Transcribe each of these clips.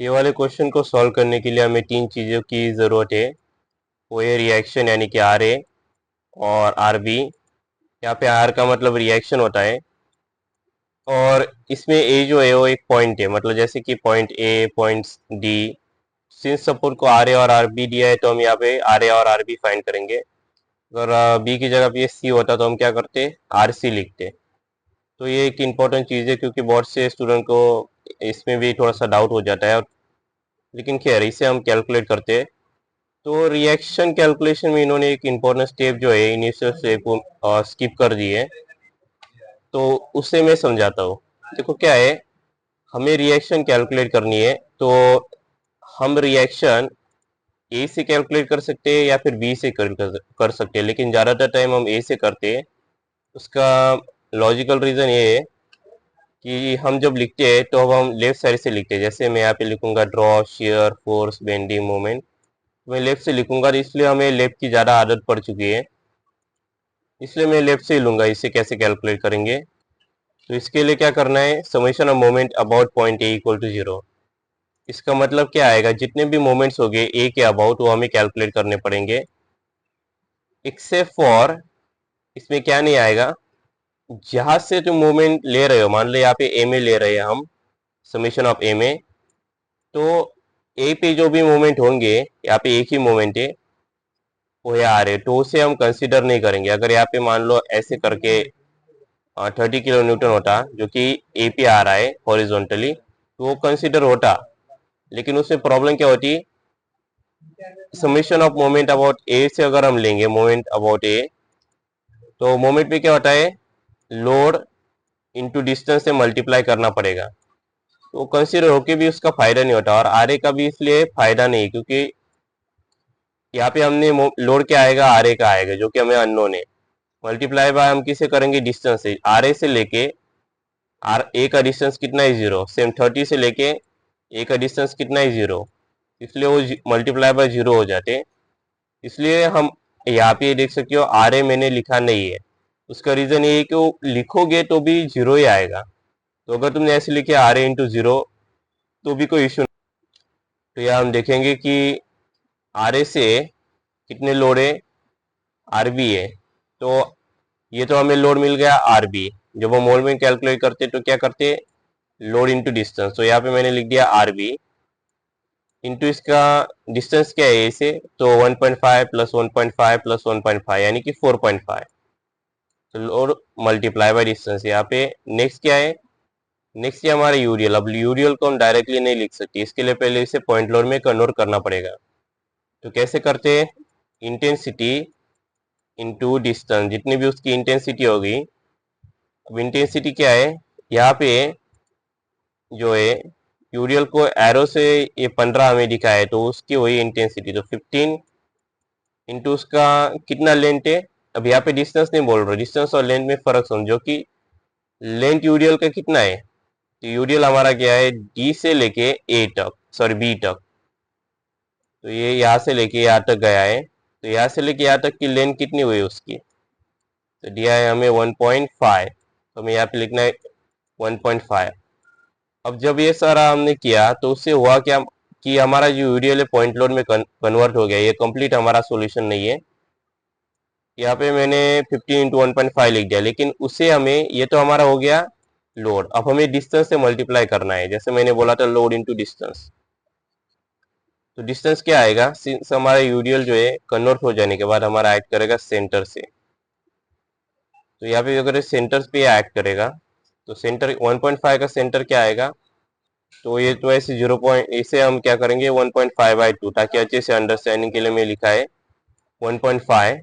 तो ये वाले क्वेश्चन को सॉल्व करने के लिए हमें तीन चीज़ों की ज़रूरत है। वो है रिएक्शन यानी कि आर ए और आर बी। यहाँ पे आर का मतलब रिएक्शन होता है और इसमें ए जो है वो एक पॉइंट है, मतलब जैसे कि point A point D. Since suppose को आर ए और आर बी दिया है तो हम यहाँ पे आर ए और आर बी फाइंड करेंगे। अगर बी की जगह पे सी होता तो हम क्या करते, आर सी लिखते। तो ये एक इम्पोर्टेंट चीज़ है क्योंकि बहुत से स्टूडेंट को इसमें भी थोड़ा सा डाउट हो जाता है, लेकिन खैर इसे हम कैलकुलेट करते हैं। तो रिएक्शन कैलकुलेशन में इन्होंने एक इम्पोर्टेंट स्टेप जो है इनिशियल स्टेप को स्किप कर दी है, तो उससे मैं समझाता हूँ। देखो क्या है, हमें रिएक्शन कैलकुलेट करनी है तो हम रिएक्शन ए से कैलकुलेट कर सकते हैं या फिर बी से कर सकते हैं, लेकिन ज़्यादातर टाइम हम ए से करते हैं। उसका लॉजिकल रीज़न ये है कि हम जब लिखते हैं तो अब हम लेफ्ट साइड से लिखते हैं। जैसे मैं यहाँ पे लिखूंगा draw shear force bending moment, मैं लेफ्ट से लिखूंगा, तो इसलिए हमें लेफ्ट की ज़्यादा आदत पड़ चुकी है, इसलिए मैं लेफ्ट से ही लूंगा। इसे कैसे कैलकुलेट करेंगे, तो इसके लिए क्या करना है, summation of moment about point A equal to zero. इसका मतलब क्या आएगा, जितने भी मोमेंट्स हो गए ए के अबाउट वो हमें कैलकुलेट करने पड़ेंगे, एक्सेप्ट फॉर, इसमें क्या नहीं आएगा, जहां से तुम मोमेंट ले रहे हो। मान लो यहाँ पे ए में ले रहे हैं हम, समेशन ऑफ ए में, तो ए पे जो भी मोमेंट होंगे, यहाँ पे एक ही मोमेंट है वो यहाँ आ रहे, तो उसे हम कंसिडर नहीं करेंगे। अगर यहाँ पे मान लो ऐसे करके 30 किलो न्यूटन होता जो कि ए पे आ रहा है हॉरिजॉन्टली, तो वो कंसिडर होता। लेकिन उसमें प्रॉब्लम क्या होती, समेशन ऑफ मोमेंट अबाउट ए से अगर हम लेंगे मोमेंट अबाउट ए, तो मोमेंट पे क्या होता है, लोड इंटू डिस्टेंस से मल्टीप्लाई करना पड़ेगा, तो कंसिडर होके भी उसका फायदा नहीं होता। और आर ए का भी इसलिए फायदा नहीं, क्योंकि यहाँ पे हमने लोड क्या आएगा, आर ए का आएगा जो कि हमें अननोन है, मल्टीप्लाई बाय हम किसे करेंगे, डिस्टेंस से। आर ए से लेके आर ए का डिस्टेंस कितना है, जीरो। सेम 30 से लेके ए का डिस्टेंस कितना है, जीरो, इसलिए वो मल्टीप्लाई बाय जीरो हो जाते। इसलिए हम यहाँ पे देख सकते हो आर ए मैंने लिखा नहीं है। उसका रीजन ये है कि वो लिखोगे तो भी जीरो ही आएगा। तो अगर तुमने ऐसे लिखे आर ए इंटू जीरो तो भी कोई इशू नहीं। तो यहाँ हम देखेंगे कि आर ए से कितने लोड है, आर बी है। तो ये तो हमें लोड मिल गया आर बी। जब हम मोल में कैलकुलेट करते तो क्या करते, लोड इंटू डिस्टेंस। तो यहाँ पे मैंने लिख दिया आर बी इंटू इसका डिस्टेंस क्या है ए से, तो 1.5 प्लस 1.5 प्लस 1.5 यानी कि 4.5। तो लोड मल्टीप्लाई बाय डिस्टेंस। यहाँ पे नेक्स्ट क्या है, नेक्स्ट है हमारा यूरियल। अब यूरियल को हम डायरेक्टली नहीं लिख सकते, इसके लिए पहले इसे पॉइंट लोड में कन्वर्ट करना पड़ेगा। तो कैसे करते हैं, इंटेंसिटी इंटू डिस्टेंस, जितनी भी उसकी इंटेंसिटी होगी। अब इंटेंसिटी क्या है, यहाँ पे जो है यूरियल को एरो से ये 15 हमें दिखा है, तो उसकी वही इंटेंसिटी, तो 15 इंटू उसका कितना लेंथ है। अब यहाँ पे डिस्टेंस नहीं बोल रहा, डिस्टेंस और लेंथ में फर्क समझो कि लेंथ यूरियल का कितना है। तो यूरियल हमारा क्या है, डी से लेके ए तक, सॉरी बी तक। तो ये यहाँ से लेके यहाँ तक गया है, तो यहाँ से लेके यहाँ तक की लेंथ कितनी हुई उसकी, तो दिया है हमें 1.5, तो हमें यहाँ पे लिखना है 1.5। अब जब ये सारा हमने किया तो उससे हुआ क्या कि हमारा जो यूरियल है पॉइंट लोड में कन्वर्ट हो गया। ये कंप्लीट हमारा सॉल्यूशन नहीं है, यहाँ पे मैंने 15 इंटू 1.5 लिख दिया, लेकिन उसे हमें, ये तो हमारा हो गया लोड। अब हमें डिस्टेंस से मल्टीप्लाई करना है, जैसे मैंने बोला था लोड इंटू डिस्टेंस। तो डिस्टेंस क्या आएगा, सिंस हमारा यूरियल जो है कन्वर्ट हो जाने के बाद हमारा ऐड करेगा सेंटर से, तो यहाँ पे अगर सेंटर पे ऐड करेगा तो सेंटर 1.5 का सेंटर क्या आएगा, तो ये तो ऐसे 0 पॉइंट, इसे हम क्या करेंगे 1.5/2, ताकि अच्छे से अंडरस्टैंडिंग के लिए मैं लिखा है 1.5/2।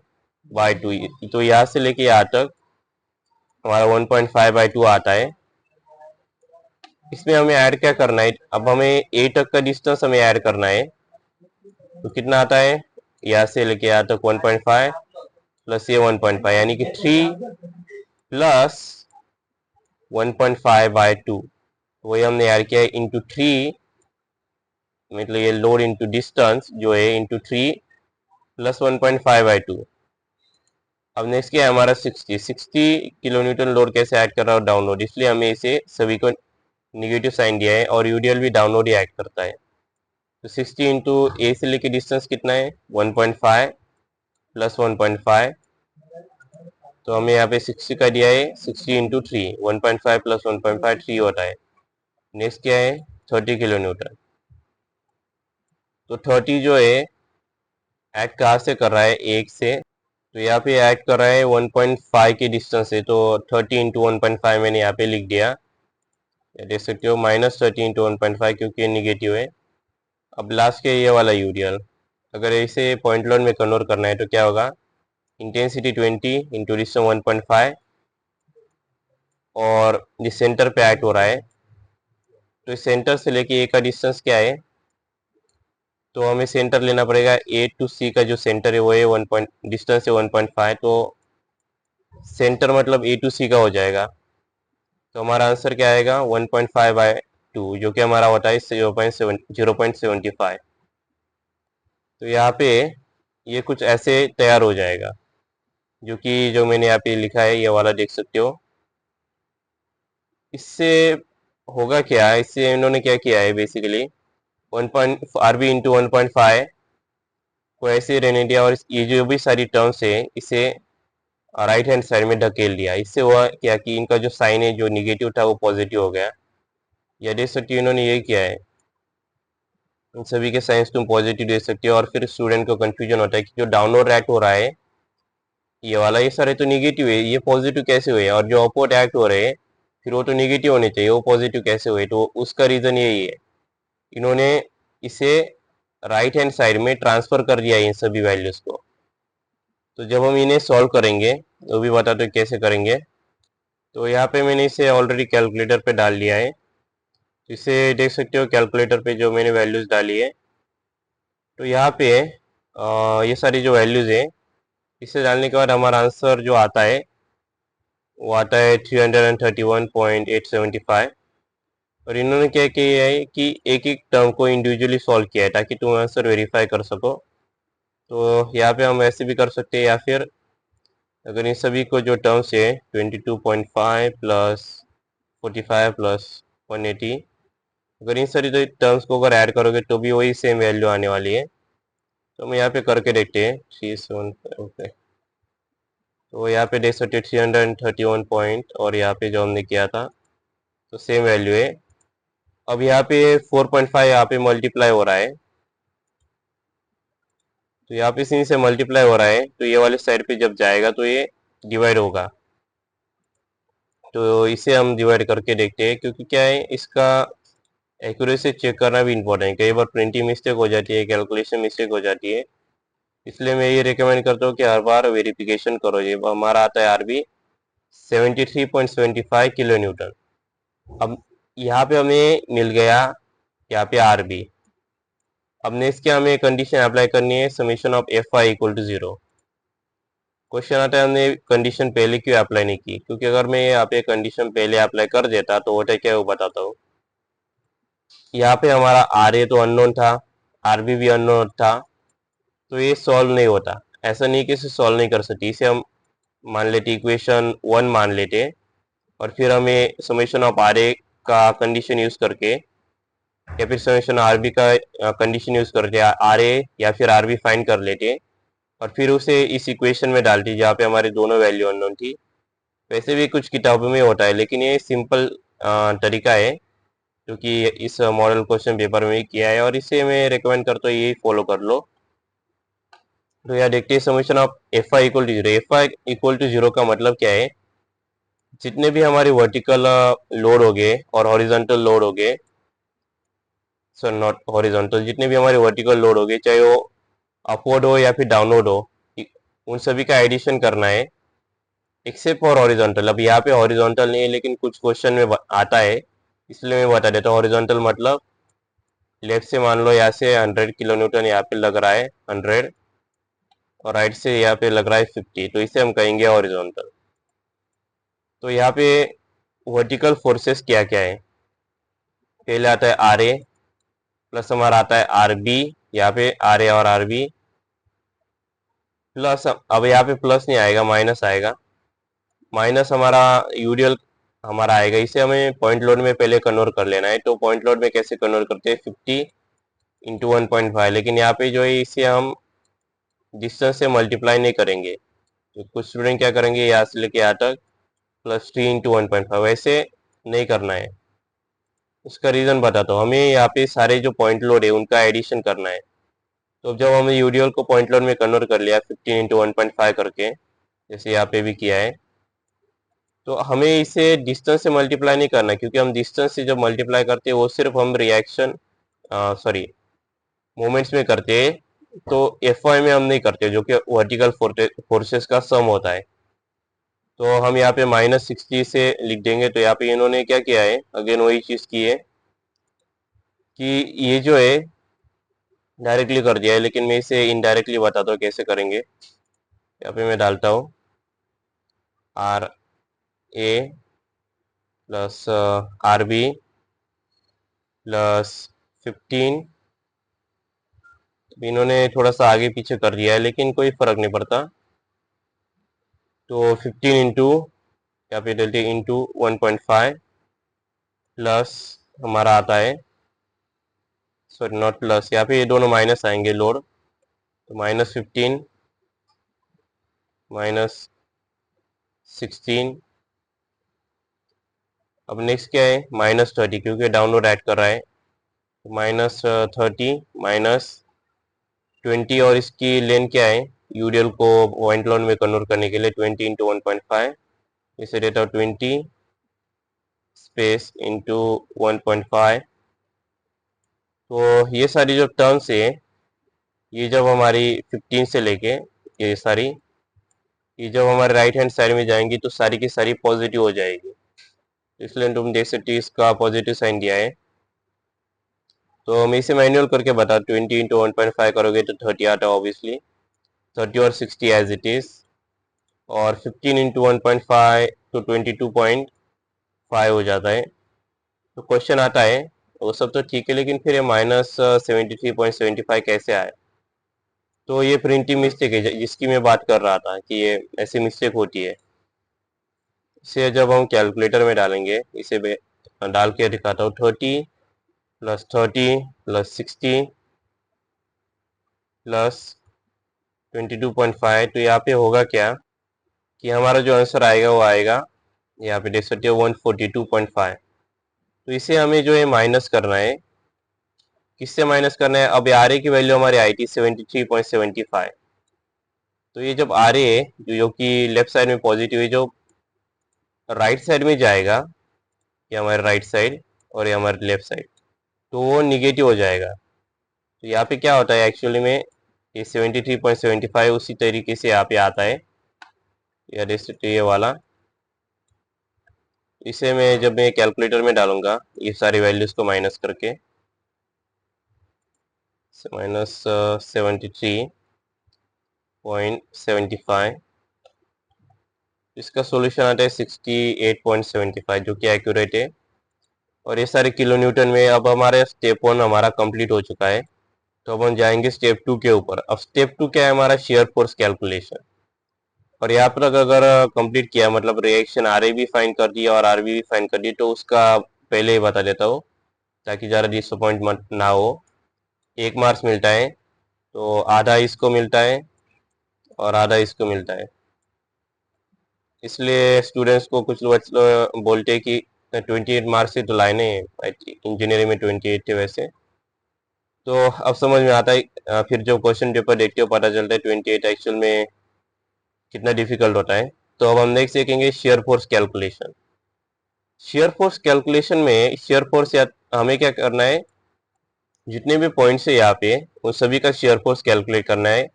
तो यहाँ से लेके यहाँ तक हमारा 1.5/2 आता है। इसमें हमें ऐड क्या करना है, अब हमें ए तक का डिस्टेंस हमें ऐड करना है। तो कितना आता है, यहाँ से लेके यहाँ तक 1.5 प्लस ये 1.5 यानी कि 3 प्लस 1.5/2, वही हमने ऐड किया है इंटू 3, मतलब ये लोड इंटू डिस्टेंस जो है इंटू 3 प्लस 1.5/2। अब नेक्स्ट क्या है हमारा 60 किलो न्यूटन लोड कैसे ऐड कर रहा है, डाउनलोड, इसलिए हमें इसे सभी को निगेटिव साइन दिया है, और यूडीएल भी डाउनलोड ही ऐड करता है। तो 60 इंटू ए से लेके डिस्टेंस कितना है 1.5 प्लस 1.5, तो हमें यहाँ पे 60 का दिया है 60 इंटू 3, 1.5 प्लस 1.5 3 होता है। नेक्स्ट क्या है 30 किलो न्यूटन। तो 30 जो है ऐड कहाँ से कर रहा है एक से, तो यहाँ पे ऐड कर रहा है 1.5 के डिस्टेंस से, तो 30 इंटू 1.5 मैंने यहाँ पे लिख दिया, देख सकते हो -30 इंटू 1.5 क्योंकि ये निगेटिव है। अब लास्ट के ये वाला यूडियल, अगर इसे पॉइंट लोड में कन्वर्ट करना है तो क्या होगा, इंटेंसिटी 20 इंटू डिस्टेंस 1.5 और जिस सेंटर पे ऐड हो रहा है, तो इस सेंटर से लेके ए का डिस्टेंस क्या है, तो हमें सेंटर लेना पड़ेगा ए टू सी का जो सेंटर है वो है 1 पॉइंट, डिस्टेंस है 1.5, तो सेंटर मतलब ए टू सी का हो जाएगा। तो हमारा आंसर क्या आएगा 1.5/2, जो कि हमारा होता है 0.75। तो यहाँ पे ये कुछ ऐसे तैयार हो जाएगा, जो कि जो मैंने यहाँ पे लिखा है ये वाला देख सकते हो। इससे होगा क्या, इससे इन्होंने क्या किया है बेसिकली 1.RB इंटू 1.5 को ऐसे रहने दिया, और ये जो भी सारी टर्म्स है इसे राइट हैंड साइड में ढकेल दिया। इससे हुआ क्या कि इनका जो साइन है जो निगेटिव था वो पॉजिटिव हो गया। या देख सकते हो इन्होंने ये किया है, इन सभी के साइंस तुम पॉजिटिव दे सकते हो, और फिर स्टूडेंट को कंफ्यूजन होता है कि जो डाउनवर्ड एक्ट हो रहा है ये वाला, ये सारे तो निगेटिव है, ये पॉजिटिव कैसे हुए, और जो अपोर्ड एक्ट हो रहे हैं फिर वो तो निगेटिव होने चाहिए, वो पॉजिटिव कैसे हुए। तो उसका रीजन यही है, इन्होंने इसे राइट हैंड साइड में ट्रांसफर कर दिया है इन सभी वैल्यूज को। तो जब हम इन्हें सॉल्व करेंगे वो भी बता दो कैसे करेंगे। तो यहाँ पे मैंने इसे ऑलरेडी कैलकुलेटर पे डाल लिया है, तो इसे देख सकते हो कैलकुलेटर पे जो मैंने वैल्यूज डाली है। तो यहाँ पे ये सारी जो वैल्यूज है इसे डालने के बाद हमारा आंसर जो आता है वो आता है 331.875। और इन्होंने क्या किया है कि एक एक टर्म को इंडिविजुअली सॉल्व किया है ताकि तुम आंसर वेरीफाई कर सको। तो यहाँ पे हम ऐसे भी कर सकते हैं, या फिर अगर इन सभी को जो टर्म्स है 22.5 प्लस 45 प्लस 180, अगर इन सारी टर्म्स को अगर ऐड करोगे तो भी वही सेम वैल्यू आने वाली है। तो हम यहाँ पे करके देखते हैं 375 पे, तो यहाँ पे देख सकते 331 पॉइंट, और यहाँ पे जो हमने किया था तो सेम वैल्यू है। अब यहाँ पे 4.5 यहाँ पे मल्टीप्लाई हो रहा है, तो यहाँ पे सिंह से मल्टीप्लाई हो रहा है तो ये वाले साइड पे जब जाएगा तो ये डिवाइड होगा। तो इसे हम डिवाइड करके देखते हैं, क्योंकि क्या है इसका एक्यूरेसी चेक करना भी इम्पोर्टेंट है, कई बार प्रिंटिंग मिस्टेक हो जाती है, कैलकुलेशन मिस्टेक हो जाती है। इसलिए मैं ये रिकमेंड करता हूँ कि हर बार वेरिफिकेशन करो। ये हमारा आता है आरबी 73.75 किलो न्यूटन। अब यहाँ पे हमें मिल गया यहाँ पे आरबी। अब नेक्स्ट क्या हमें कंडीशन अप्लाई करनी है, summation of F I equal to 0। Question आता है हमने कंडीशन पहले क्यों अप्लाई नहीं की, क्योंकि अगर मैं यहाँ पे कंडीशन पहले अप्लाई कर देता तो होता क्या है वो बताता हूँ। यहाँ पे हमारा आर ए तो अननोन था, आर बी भी अननोन था, तो ये सॉल्व नहीं होता। ऐसा नहीं कि इसे सॉल्व नहीं कर सकती, इसे हम मान लेते इक्वेशन 1 मान लेते, और फिर हमें समेशन ऑफ आर ए का कंडीशन यूज करके या फिर समेशन आर बी का कंडीशन यूज करके आर ए या फिर आर बी फाइंड कर लेते, और फिर उसे इस इक्वेशन में डालती जहाँ पे हमारे दोनों वैल्यू अननोन थी। वैसे भी कुछ किताबों में होता है, लेकिन ये सिंपल तरीका है जो कि इस मॉडल क्वेश्चन पेपर में भी किया है, और इसे मैं रिकमेंड करता हूँ यही फॉलो कर लो। तो यहाँ देखते हैं summation of F I equal to 0। F I equal to 0 का मतलब क्या है, जितने भी हमारे वर्टिकल लोड हो गए और हॉरिजॉन्टल लोड हो गए, सर नॉट हॉरिजॉन्टल, जितने भी हमारे वर्टिकल लोड हो गए चाहे वो अपवर्ड हो या फिर डाउनवर्ड हो, उन सभी का एडिशन करना है एक्सेप्ट फॉर हॉरिजॉन्टल। अब यहाँ पे हॉरिजॉन्टल नहीं है लेकिन कुछ क्वेश्चन में आता है, इसलिए मैं बता देता हूँ। हॉरिजॉन्टल मतलब लेफ्ट से मान लो यहाँ से 100 किलो न्यूटन यहाँ पे लग रहा है 100, और राइट से यहाँ पे लग रहा है 50, तो इसे हम कहेंगे हॉरिजॉन्टल। तो यहाँ पे वर्टिकल फोर्सेस क्या क्या है, पहले आता है आर ए प्लस हमारा आता है आर बी, यहाँ पे आर ए और आर बी प्लस, अब यहाँ पे प्लस नहीं आएगा माइनस आएगा, माइनस हमारा यूडियल हमारा आएगा। इसे हमें पॉइंट लोड में पहले कन्वर्ट कर लेना है। तो पॉइंट लोड में कैसे कन्वर्ट करते हैं, 50 इंटू 1.5, लेकिन यहाँ पे जो है इसे हम डिस्टेंस से मल्टीप्लाई नहीं करेंगे। तो कुछ स्टूडेंट क्या करेंगे, यहाँ से लेके यहाँ तक +3 × 1.5, वैसे नहीं करना है। उसका रीज़न बताता हूँ। हमें यहाँ पे सारे जो पॉइंट लोड है उनका एडिशन करना है। तो जब हमने यूडीएल को पॉइंट लोड में कन्वर्ट कर लिया 15 × 1.5 करके, जैसे यहाँ पे भी किया है, तो हमें इसे डिस्टेंस से मल्टीप्लाई नहीं करना, क्योंकि हम डिस्टेंस से जब मल्टीप्लाई करते हैं वो सिर्फ हम रिएक्शन सॉरी मोमेंट्स में करते हैं, तो एफवाई में हम नहीं करते, जो कि वर्टिकल फोर्सेस का सम होता है। तो हम यहाँ पे -60 से लिख देंगे। तो यहाँ पे इन्होंने क्या किया है, अगेन वही चीज़ की है कि ये जो है डायरेक्टली कर दिया है, लेकिन मैं इसे इनडायरेक्टली बताता हूँ कैसे करेंगे। यहाँ पे मैं डालता हूँ RA प्लस RB प्लस 15। इन्होंने थोड़ा सा आगे पीछे कर दिया है, लेकिन कोई फर्क नहीं पड़ता। तो 15 into capital T into 1.5 plus हमारा आता है, सॉरी नॉट प्लस, यहाँ पे ये दोनों माइनस आएंगे लोड, तो -15 -16। अब नेक्स्ट क्या है, -30, क्योंकि डाउनलोड ऐड कर रहा है, तो -30 -20, और इसकी लेंथ क्या है, यूडीएल को पॉइंट लोड में कन्वर्ट करने के लिए 20 × 1.5, इसे देता हूँ 20 स्पेस इंटू 1.5। तो ये सारी जो टर्म्स है, ये जब हमारी 15 से लेके ये सारी, ये जब हमारे राइट हैंड साइड में जाएंगी तो सारी की सारी पॉजिटिव हो जाएगी। इसलिए तुम देख सकते हो इसका पॉजिटिव साइन दिया है। तो मैं इसे मैनुअल करके बता, 20 × 1.5 करोगे तो 30 आता है ऑब्वियसली, 30 और 60 एज इट इज, और 15 × 1.5 तो 22.5 हो जाता है। तो क्वेश्चन आता है, वो सब तो ठीक है, लेकिन फिर ये -73.75 कैसे आए। तो ये प्रिंटिंग मिस्टेक है जिसकी मैं बात कर रहा था कि ये ऐसी मिस्टेक होती है। इसे जब हम कैलकुलेटर में डालेंगे, इसे डाल के दिखाता हूँ, 30 + 30 + 60 + 22.5, तो यहाँ पे होगा क्या कि हमारा जो आंसर आएगा वो आएगा, यहाँ पे देख सकते हो 142.5। तो इसे हमें जो है माइनस करना है। किससे माइनस करना है, अब आर ए की वैल्यू हमारी आई थी 73.75। तो ये जब आर ए है जो कि लेफ्ट साइड में पॉजिटिव है, जो राइट साइड में जाएगा, ये हमारे राइट साइड और ये हमारे लेफ्ट साइड, तो वो निगेटिव हो जाएगा। तो यहाँ पे क्या होता है एक्चुअली में, ये 73.75 उसी तरीके से यहाँ पे आता है, या देख सकते ये वाला। इसे जब मैं कैलकुलेटर में डालूंगा ये सारी वैल्यूज को माइनस करके, -73.75, इसका सॉल्यूशन आता है 68.75, जो कि एक्यूरेट है। और ये सारे किलो न्यूटन में। अब हमारे स्टेप 1 हमारा कंप्लीट हो चुका है, तो अब हम जाएंगे स्टेप 2 के ऊपर। अब स्टेप 2 क्या है, हमारा शेयर फोर्स कैलकुलेशन। और यहाँ पर अगर कंप्लीट किया, मतलब रिएक्शन आर ए भी फाइंड कर दिया और आर बी भी फाइंड कर दी, तो उसका पहले ही बता देता हूँ ताकि ज़्यादा डिसअपॉइंटमेंट ना हो। 1 मार्क्स मिलता है, तो आधा इसको मिलता है और आधा इसको मिलता है। इसलिए स्टूडेंट्स को कुछ लोग बोलते हैं कि 28 मार्क्स से तो लाने हैं, इंजीनियरिंग में 28 थे वैसे। तो अब समझ में आता है, फिर जो क्वेश्चन पेपर देखते हो पता चलता है 28 एक्चुअल में कितना डिफिकल्ट होता है। तो अब हम नेक्स्ट देखेंगे shear force calculation. Shear force calculation में शेयर फोर्स या हमें क्या करना है, जितने भी पॉइंट्स है यहाँ पे उन सभी का शेयर फोर्स कैलकुलेट करना है,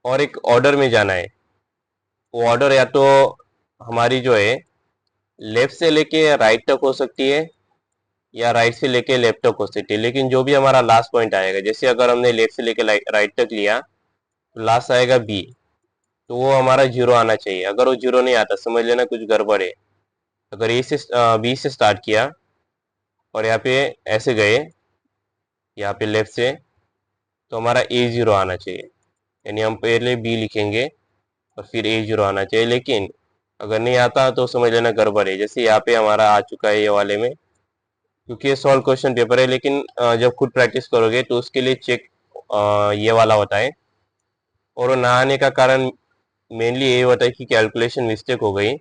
और एक ऑर्डर में जाना है। वो ऑर्डर या तो हमारी जो है लेफ्ट से लेके राइट तक हो सकती है, या राइट से लेके लेफ्ट तक हो सकती है, लेकिन जो भी हमारा लास्ट पॉइंट आएगा, जैसे अगर हमने लेफ्ट से लेके राइट तक लिया तो लास्ट आएगा बी, तो वो हमारा 0 आना चाहिए। अगर वो 0 नहीं आता समझ लेना कुछ गड़बड़ है। अगर ए से बी से स्टार्ट किया और यहाँ पे ऐसे गए, यहाँ पे लेफ्ट से, तो हमारा A0 आना चाहिए, यानी हम पहले बी लिखेंगे और फिर A0 आना चाहिए। लेकिन अगर नहीं आता तो समझ लेना गड़बड़ है। जैसे यहाँ पे हमारा आ चुका है ये वाले में, क्योंकि ये सॉल्व क्वेश्चन पेपर है, लेकिन जब खुद प्रैक्टिस करोगे तो उसके लिए चेक ये वाला होता है। और वो ना आने का कारण मेनली ये होता है कि कैलकुलेशन मिस्टेक हो गई,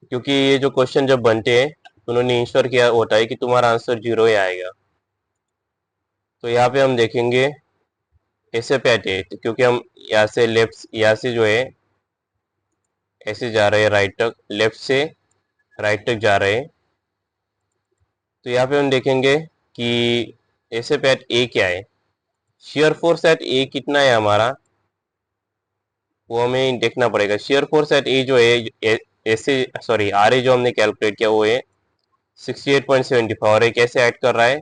क्योंकि ये जो क्वेश्चन जब बनते हैं उन्होंने इंश्योर किया होता है कि तुम्हारा आंसर 0 ही आएगा। तो यहाँ पे हम देखेंगे ऐसे पैट है, तो क्योंकि हम यहाँ से लेफ्ट, यहाँ से जो है ऐसे जा रहे हैं राइट तक, लेफ्ट से राइट तक जा रहे हैं। तो यहाँ पे हम देखेंगे कि ऐसे पे एट ए क्या है, शेयर फोर्स एट ए कितना है हमारा, वो हमें देखना पड़ेगा। शेयर फोर्स एट ए जो है ऐसे, सॉरी आर ए जो हमने कैलकुलेट किया वो है 68.75, और ये कैसे ऐड कर रहा है,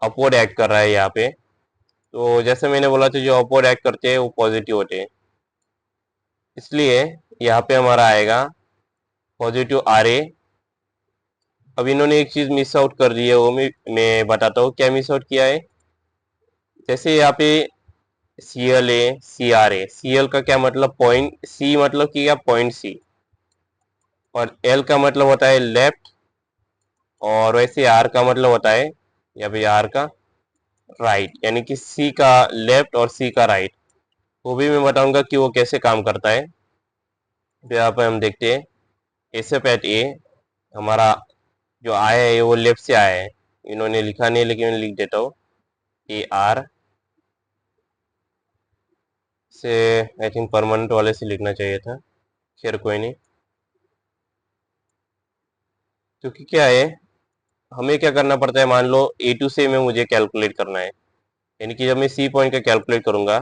अपवर्ड ऐड कर रहा है यहाँ पे। तो जैसे मैंने बोला था, जो अपवर्ड ऐड करते हैं वो पॉजिटिव होते हैं, इसलिए यहाँ पे हमारा आएगा पॉजिटिव आर ए। अब इन्होंने एक चीज मिस आउट कर दी है, वो मैं बताता हूँ क्या मिस आउट किया है। जैसे यहाँ पे C L A, C R A, C L का क्या मतलब, पॉइंट, सी मतलब कि क्या, पॉइंट सी, और एल का मतलब होता है लेफ्ट, और वैसे आर का मतलब होता है, या फिर आर का राइट, यानी कि सी का लेफ्ट और सी का राइट। वो भी मैं बताऊंगा कि वो कैसे काम करता है। तो यहाँ पे हम देखते हैं एसएफ एट ए, हमारा जो आया है वो लेफ्ट से आया है, इन्होंने लिखा नहीं लेकिन मैं लिख देता हूँ, ए आर से, आई थिंक परमानेंट वाले से लिखना चाहिए था, खैर कोई नहीं। क्योंकि क्या है, हमें क्या करना पड़ता है, मान लो ए टू से में मुझे कैलकुलेट करना है, यानी कि जब मैं सी पॉइंट का कैलकुलेट करूंगा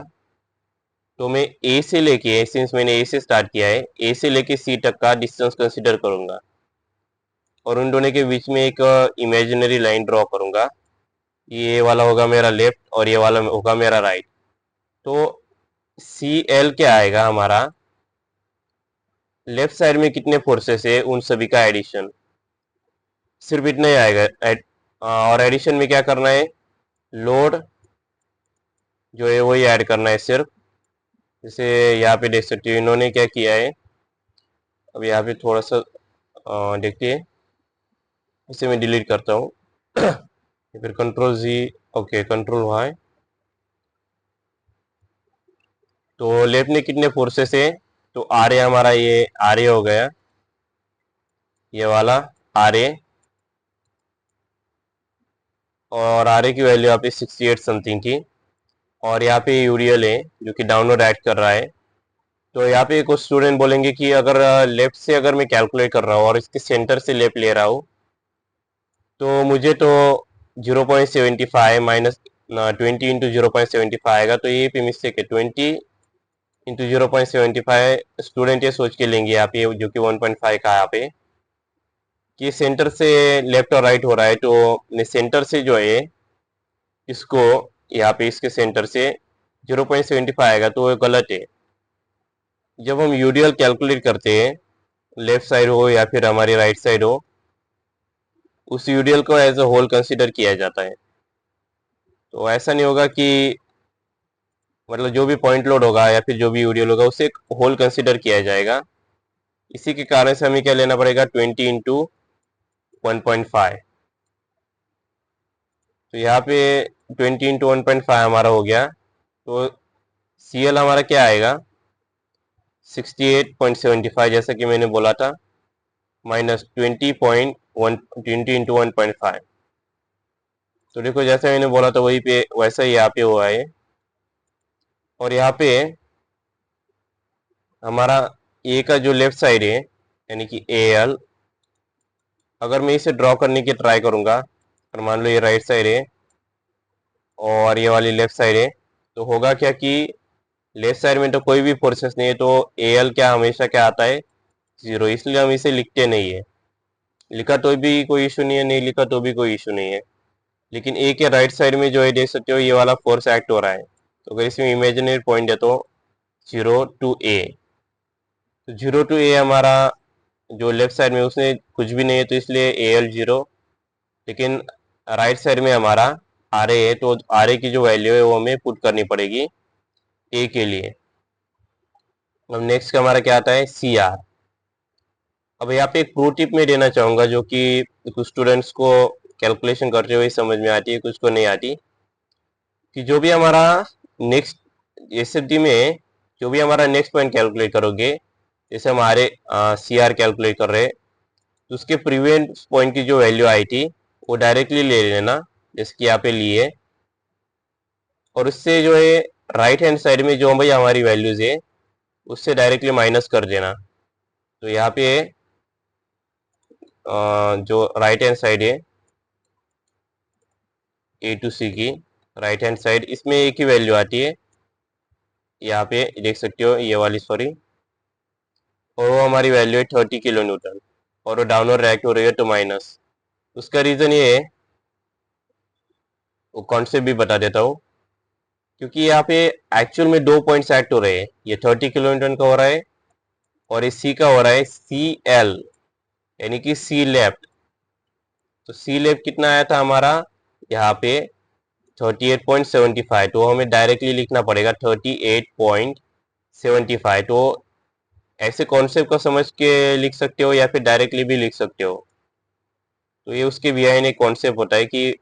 तो मैं ए से लेके, सिंस मैंने ए से स्टार्ट किया है, ए से लेके सी तक का डिस्टेंस कंसीडर करूंगा, और उन दोनों के बीच में एक इमेजिनरी लाइन ड्रॉ करूंगा। ये वाला होगा मेरा लेफ्ट और ये वाला होगा मेरा राइट। तो सी एल क्या आएगा हमारा, लेफ्ट साइड में कितने फोर्सेस है उन सभी का एडिशन, सिर्फ इतना ही आएगा। और एडिशन में क्या करना है, लोड जो है वही ऐड करना है सिर्फ। जैसे यहाँ पे देख सकते हो इन्होंने क्या किया है, अब यहाँ पे थोड़ा सा देखिए, इसे मैं डिलीट करता हूँ फिर कंट्रोल जी, ओके कंट्रोल वाई। तो लेफ्ट में कितने फोर्सेस है, तो आर ए हमारा, ये आर ए हो गया, ये वाला आर ए, और आर ए की वैल्यू यहाँ पे 68 समथिंग की। और यहाँ पे यूरियल है जो कि डाउनवर्ड ऐड कर रहा है। तो यहाँ पे कुछ स्टूडेंट बोलेंगे कि अगर लेफ्ट से अगर मैं कैलकुलेट कर रहा हूँ और इसके सेंटर से लेफ्ट ले रहा हूँ, तो मुझे तो 0.75 माइनस 20 इंटू 0.75 आएगा, तो ये पे मिस्टेक है। 20 इंटू 0.75 स्टूडेंट ये सोच के लेंगे यहाँ पे, जो कि 1.5 का यहाँ पे, कि सेंटर से लेफ्ट और राइट हो रहा है, तो सेंटर से जो है इसको, यहाँ पे इसके सेंटर से 0.75 आएगा, तो वो गलत है। जब हम यूडीएल कैलकुलेट करते हैं, लेफ्ट साइड हो या फिर हमारी राइट साइड हो, उस यूडीएल को एज अ होल कंसीडर किया जाता है। तो ऐसा नहीं होगा कि, मतलब जो भी पॉइंट लोड होगा या फिर जो भी यूडीएल होगा उसे एक होल कंसीडर किया जाएगा। इसी के कारण से हमें क्या लेना पड़ेगा, 20 इंटू 1.5। तो यहाँ पे 20 इंटू 1.5 हमारा हो गया, तो सी एल हमारा क्या आएगा, 68.75, जैसा कि मैंने बोला था, माइनस 20.1, 20 इंटू 1.5। तो देखो जैसे मैंने बोला था वही पे वैसा ही यहाँ पे हुआ है। और यहाँ पे हमारा ए का जो लेफ्ट साइड है, यानी कि ए एल, अगर मैं इसे ड्रॉ करने की ट्राई करूंगा, और मान लो ये राइट साइड है और ये वाली लेफ्ट साइड है, तो होगा क्या कि लेफ्ट साइड में तो कोई भी फोर्सेस नहीं है, तो ए एल क्या हमेशा क्या आता है, 0, इसलिए हम इसे लिखते नहीं है। लिखा तो भी कोई इशू नहीं है, नहीं लिखा तो भी कोई इशू नहीं है। लेकिन ए के राइट साइड में जो है देख सकते हो, ये वाला फोर्स एक्ट हो रहा है, तो अगर इसमें इमेजिनरी पॉइंट है तो 0 टू ए, तो 0 टू ए हमारा जो लेफ्ट साइड में उसने कुछ भी नहीं है, तो इसलिए ए एल 0। लेकिन राइट साइड में हमारा आर ए है, तो आर ए की जो वैल्यू है वो हमें पुट करनी पड़ेगी ए के लिए। अब नेक्स्ट का हमारा क्या आता है, सी आर। अब यहाँ पे एक प्रो टिप मैं देना चाहूँगा जो कि कुछ स्टूडेंट्स को कैलकुलेशन करते हुए समझ में आती है, कुछ को नहीं आती। कि जो भी हमारा नेक्स्ट एसएफडी में जो भी हमारा नेक्स्ट पॉइंट कैलकुलेट करोगे, जैसे हमारे सी आर कैलकुलेट कर रहे हैं, तो उसके प्रीवियस पॉइंट की जो वैल्यू आई थी वो डायरेक्टली ले लेना, जैसे कि यहाँ पे लिए, और उससे जो है राइट हैंड साइड में जो भाई हमारी वैल्यूज है उससे डायरेक्टली माइनस कर देना। तो यहाँ पे जो राइट हैंड साइड है ए टू सी की राइट हैंड साइड, इसमें एक ही वैल्यू आती है, यहाँ पे देख सकते हो ये वाली, सॉरी, और वो हमारी वैल्यू है 30 kN, और वो डाउनवर्ड रिएक्ट हो रही है तो माइनस। उसका रीज़न ये है, वो कॉन्सेप्ट भी बता देता हूँ। क्योंकि यहाँ पे एक्चुअल में दो पॉइंट्स एक्ट हो रहे हैं, ये 30 kN का हो रहा है और ये सी का हो रहा है CL, यानी कि सी लेफ्ट। तो सी लेफ्ट कितना आया था हमारा यहाँ पे 38.75, तो हमें डायरेक्टली लिखना पड़ेगा 38.75। तो ऐसे कॉन्सेप्ट को समझ के लिख सकते हो या फिर डायरेक्टली भी लिख सकते हो। तो ये उसके बिहाइंड एक कॉन्सेप्ट होता है कि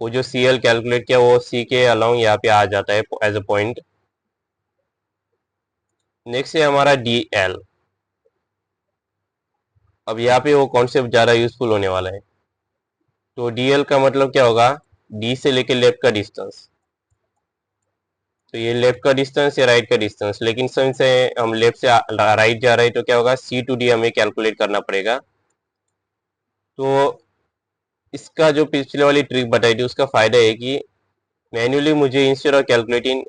वो जो CL कैलकुलेट किया वो सी के अलोंग यहाँ पे आ जाता है एज अ पॉइंट। नेक्स्ट है हमारा DL। अब यहाँ पे वो कॉन्सेप्ट ज़्यादा यूजफुल होने वाला है। तो DL का मतलब क्या होगा, डी से लेके लेफ्ट का डिस्टेंस। तो ये लेफ्ट का डिस्टेंस या राइट का डिस्टेंस, लेकिन से हम लेफ्ट से राइट जा रहे हैं तो क्या होगा, C to D हमें कैलकुलेट करना पड़ेगा। तो इसका जो पिछले वाली ट्रिक बताई थी उसका फायदा है कि मैन्युअली मुझे instead of calculating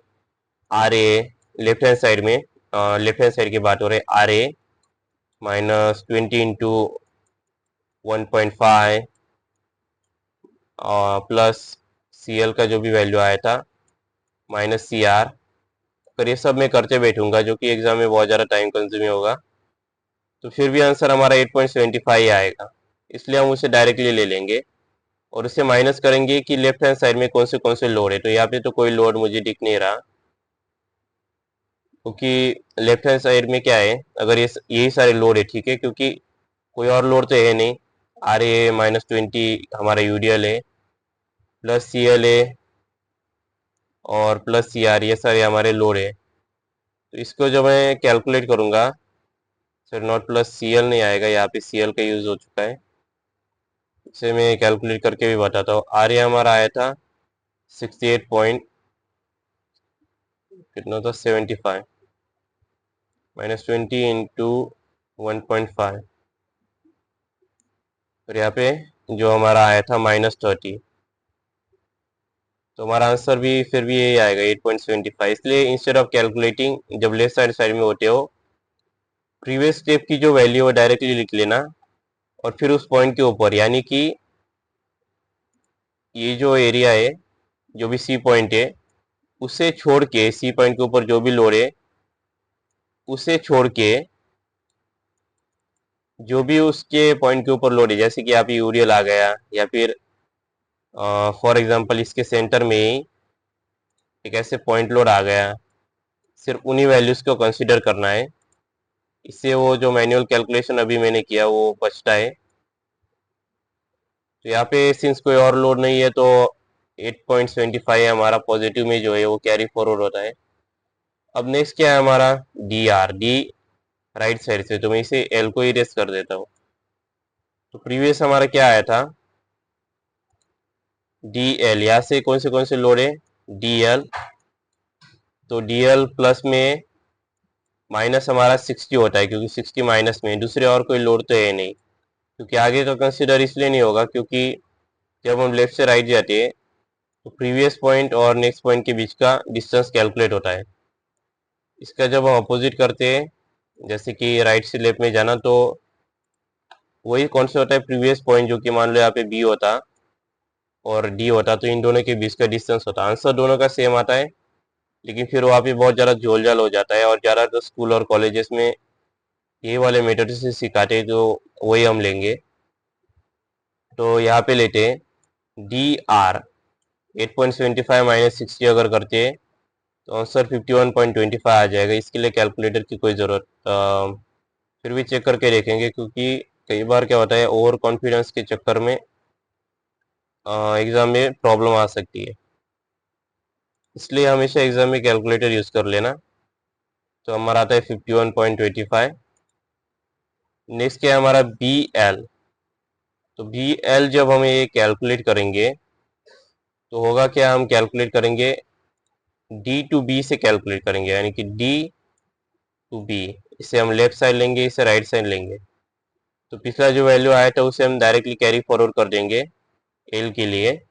RA left hand side में, लेफ्ट हैंड साइड की बात हो रही है, RA -20 इंटू 1.5 प्लस CL का जो भी वैल्यू आया था -CR, अगर ये सब मैं करते बैठूंगा जो कि एग्जाम में बहुत ज़्यादा टाइम कंज्यूमिंग होगा, तो फिर भी आंसर हमारा 8.75 आएगा। इसलिए हम उसे डायरेक्टली ले लेंगे और उससे माइनस करेंगे कि लेफ्ट हैंड साइड में कौन से लोड है। तो यहाँ पे तो कोई लोड मुझे दिख नहीं रहा, क्योंकि लेफ्ट हैंड साइड में क्या है, अगर ये यही सारे लोड है, ठीक है, क्योंकि कोई और लोड तो है नहीं। RA -20 हमारा UDL है, प्लस CL है और प्लस CR, ये सारे हमारे लोड है। तो इसको जब मैं कैलकुलेट करूंगा, सर नॉट प्लस CL नहीं आएगा, यहाँ पे CL का यूज हो चुका है। इसे मैं कैलकुलेट करके भी बताता हूँ। RA हमारा आया था 68 पॉइंट कितना था, 75 -20 इंटू 1.5, और यहाँ पे जो हमारा आया था -30। तो हमारा आंसर भी फिर भी यही आएगा 8.75। इसलिए इंस्टेड ऑफ कैलकुलेटिंग, जब लेफ्ट साइड साइड में होते हो, प्रीवियस स्टेप की जो वैल्यू है डायरेक्टली लिख लेना, और फिर उस पॉइंट के ऊपर, यानी कि ये जो एरिया है, जो भी सी पॉइंट है, उसे छोड़ के, सी पॉइंट के ऊपर जो भी लोड है उसे छोड़ के जो भी उसके पॉइंट के ऊपर लोड है, जैसे कि यहाँ पे यूरियल आ गया, या फिर फॉर एग्जांपल इसके सेंटर में ही एक ऐसे पॉइंट लोड आ गया, सिर्फ उन्हीं वैल्यूज को कंसीडर करना है। इससे वो जो मैनुअल कैलकुलेशन अभी मैंने किया वो बचता है। तो यहाँ पे सिंस कोई और लोड नहीं है तो 8.75 हमारा पॉजिटिव में जो है वो कैरी फॉरवर्ड होता है। अब नेक्स्ट क्या है हमारा, डी राइट साइड से, तो मैं इसे एल को इरेज कर देता हूँ। तो प्रीवियस हमारा क्या आया था, DL, यहाँ से कौन से लोड है, DL। तो DL प्लस में माइनस हमारा 60 होता है, क्योंकि 60 माइनस में दूसरे और कोई लोड तो है नहीं। क्योंकि आगे का कंसिडर इसलिए नहीं होगा क्योंकि जब हम लेफ्ट से राइट जाते हैं तो प्रीवियस पॉइंट और नेक्स्ट पॉइंट के बीच का डिस्टेंस कैलकुलेट होता है। इसका जब हम अपोजिट करते हैं, जैसे कि राइट से लेफ्ट में जाना, तो वही कौन से होता है, प्रीवियस पॉइंट, जो कि मान लो यहाँ पे B होता और D होता, तो इन दोनों के बीच का डिस्टेंस होता। आंसर दोनों का सेम आता है, लेकिन फिर वहाँ पे बहुत ज़्यादा झोल-झाल हो जाता है, और ज़्यादातर स्कूल और कॉलेजेस में ये वाले मेथड से सिखाते हैं, तो वही हम लेंगे। तो यहाँ पे लेते हैं DR 8.75 -60 अगर करते हैं तो आंसर 51.25 आ जाएगा। इसके लिए कैलकुलेटर की कोई ज़रूरत फिर भी चेक करके देखेंगे, क्योंकि कई बार क्या होता है ओवर कॉन्फिडेंस के चक्कर में एग्ज़ाम में प्रॉब्लम आ सकती है। इसलिए हमेशा एग्ज़ाम में कैलकुलेटर यूज़ कर लेना। तो हमारा आता है 51.25। नेक्स्ट क्या है हमारा बी एल। तो बी एल जब हम ये कैलकुलेट करेंगे तो होगा क्या, हम कैलकुलेट करेंगे डी टू बी से कैलकुलेट करेंगे, यानी कि डी टू बी। इसे हम लेफ्ट साइड लेंगे, इसे राइट साइड लेंगे। तो पिछला जो वैल्यू आया था उसे हम डायरेक्टली कैरी फॉरवर्ड कर देंगे एल के लिए,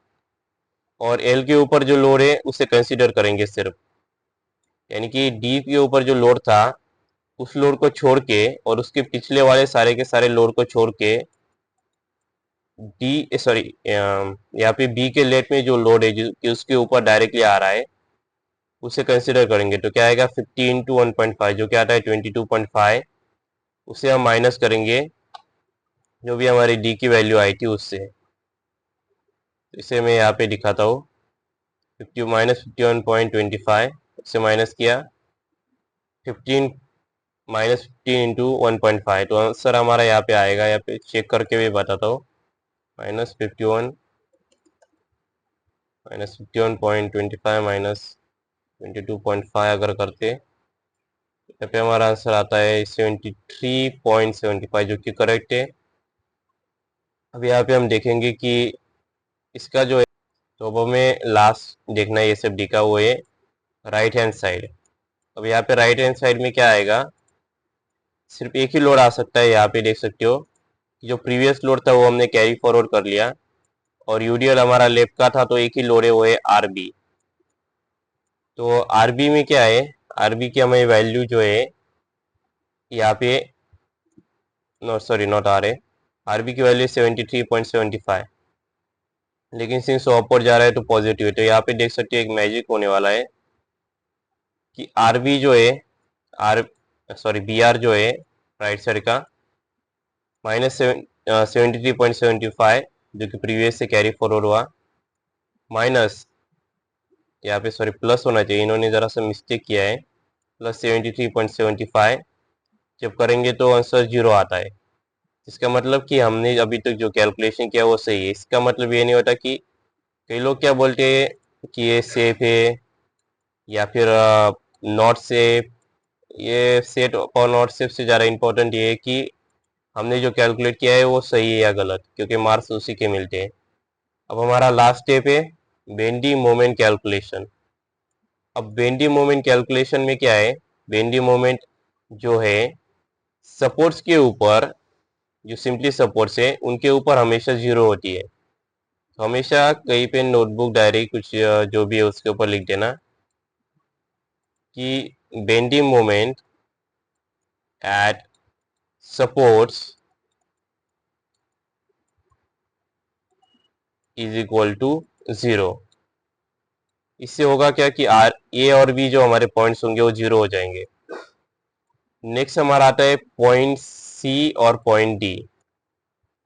और एल के ऊपर जो लोड है उसे कंसीडर करेंगे सिर्फ, यानी कि डी के ऊपर जो लोड था उस लोड को छोड़ के और उसके पिछले वाले सारे के सारे लोड को छोड़ के डी सॉरी यहाँ पे बी के लेट में जो लोड है जो कि उसके ऊपर डायरेक्टली आ रहा है उसे कंसीडर करेंगे। तो क्या आएगा 50 इंटू 1.5 जो क्या आता है 22.5, उसे हम माइनस करेंगे जो भी हमारी डी की वैल्यू आई थी उससे। तो इसे मैं यहाँ पे दिखाता हूँ, 50 माइनस 51.25, उससे माइनस किया 15 माइनस 15 इंटू 1.5। तो आंसर हमारा यहाँ पे आएगा, यहाँ पे चेक करके भी बताता हूँ, -51 -51.25 -22.5 अगर करते यहाँ पे हमारा आंसर आता है 73.75 जो कि करेक्ट है। अब यहाँ पे हम देखेंगे कि इसका जो है, तो अब हमें लास्ट देखना है ये सब दिखा हुआ है राइट हैंड साइड। अब यहाँ पे राइट हैंड साइड में क्या आएगा, सिर्फ एक ही लोड आ सकता है। यहाँ पे देख सकते हो कि जो प्रीवियस लोड था वो हमने कैरी फॉरवर्ड कर लिया, और यूडीएल हमारा लेफ्ट का था तो एक ही लोड है, वो है आरबी। तो आरबी में क्या है, आरबी की हमें वैल्यू जो है यहाँ पे, नॉट सॉरी नॉट आर है, आरबी की वैल्यू 73.75, लेकिन सिंस ऊपर जा रहा है तो पॉजिटिव है। तो यहाँ पे देख सकते हो एक मैजिक होने वाला है कि आरबी जो है, आर सॉरी बी आर जो है राइट साइड का -73.75 जो कि प्रीवियस से कैरी फॉरवर्ड हुआ, माइनस यहाँ पे सॉरी प्लस होना चाहिए, इन्होंने ज़रा सा मिस्टेक किया है, प्लस 73.75 जब करेंगे तो आंसर 0 आता है। इसका मतलब कि हमने अभी तक जो कैलकुलेशन किया वो सही है। इसका मतलब ये नहीं होता कि कई लोग क्या बोलते हैं कि ये सेफ है या फिर नॉट सेफ। ये सेट और नॉट सेफ से ज़्यादा इम्पोर्टेंट ये है कि हमने जो कैलकुलेट किया है वो सही है या गलत, क्योंकि मार्क्स उसी के मिलते हैं। अब हमारा लास्ट स्टेप है बेंडी मोमेंट कैलकुलेशन। अब बेंडी मोमेंट कैलकुलेशन में क्या है, बेंडी मोमेंट जो है सपोर्ट्स के ऊपर, जो सिंपली सपोर्ट्स है उनके ऊपर हमेशा 0 होती है। तो हमेशा कहीं पे नोटबुक डायरी कुछ जो भी है उसके ऊपर लिख देना कि bending moment at supports is equal to 0। इससे होगा क्या कि आर ए और बी जो हमारे पॉइंट्स होंगे वो 0 हो जाएंगे। नेक्स्ट हमारा आता है पॉइंट सी और पॉइंट डी।